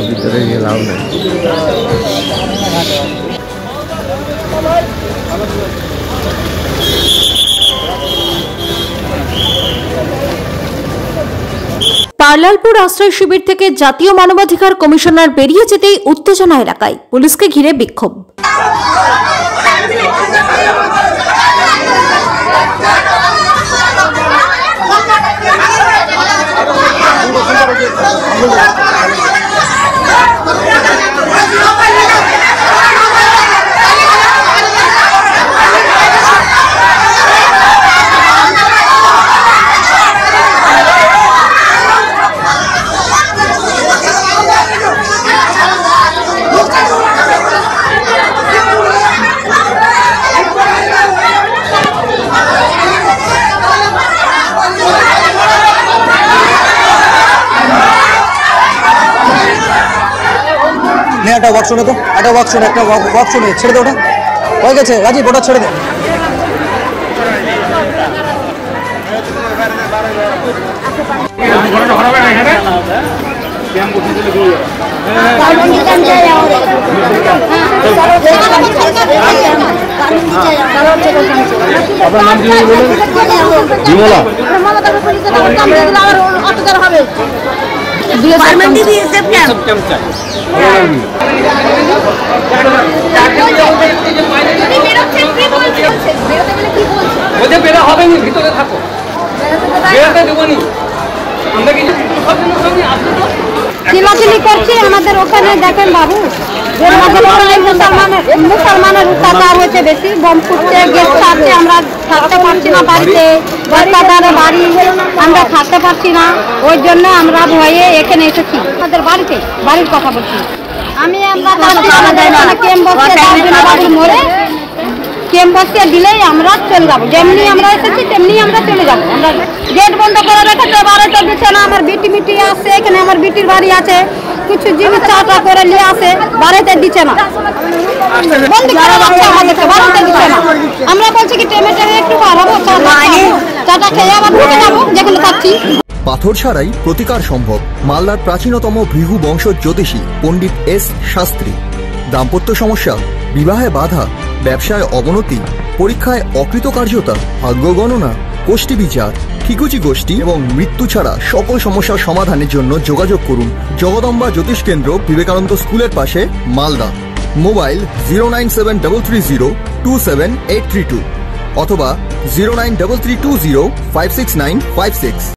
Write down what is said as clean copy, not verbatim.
ভিতরে গিয়ে লাভ নেই। পার্লালপুর আশ্রয় শিবির থেকে জাতীয় মানবাধিকার কমিশনার বেরিয়ে যেতেই উত্তেজনা এলাকায়, পুলিশকে ঘিরে বিক্ষোভ। একটা ওয়াক শুনে তো, একটা ওয়াক শুনে ছেড়ে দে, ওটা হয়ে গেছে রাজীব, ওটা ছেড়ে দে। আপনার নাম কি বলেন? বিমলা। চিলাচিলি করছি আমাদের ওখানে, দেখেন বাবু মুসলমানের অত্যাচার হয়েছে বেশি, বম ফুটছে, গ্যাস ছাড়ছে, আমরা থাকতে পারছি না বাড়িতে, বাচ্চাদের বাড়ি আমরা থাকতে পারছি না, ওই জন্য আমরা ভয়ে এখানে এসেছি। আমাদের বাড়ির কথা বলছি আমি, আমরা ক্যাম্প বসিয়ে দিলেই আমরা চলে যাবো, যেমনি আমরা এসেছি তেমনি আমরা চলে যাবো। আমরা গেট বন্ধ করে রেখেছে, বাড়িতে দিচ্ছে না। আমার বিটি আসছে এখানে, আমার বিটির বাড়ি আছে, কিছু জিনিস চাটা করে নিয়ে আসে, বাড়িতে দিচ্ছে না, বন্দি করে রাখছে আমাদেরকে, বাড়িতে দিচ্ছে না। আমরা বলছি কি টেমে একটু বাড়াবো, চাটা খেয়ে আবার ঢুকে যাবো যেখানে থাকছি। পাথর ছাড়াই প্রতিকার সম্ভব। মালদার প্রাচীনতম ভৃগু বংশ জ্যোতিষী পণ্ডিত এস শাস্ত্রী। দাম্পত্য সমস্যা, বিবাহে বাধা, ব্যবসায় অবনতি, পরীক্ষায় অকৃতকার্যতা, ভাগ্য গণনা, গোষ্ঠী বিচার, ঠিকুচি গোষ্ঠী এবং মৃত্যু ছাড়া সকল সমস্যার সমাধানের জন্য যোগাযোগ করুন জগদম্বা জ্যোতিষ কেন্দ্র, বিবেকানন্দ স্কুলের পাশে, মালদা। মোবাইল 09730278332 অথবা 09332056956।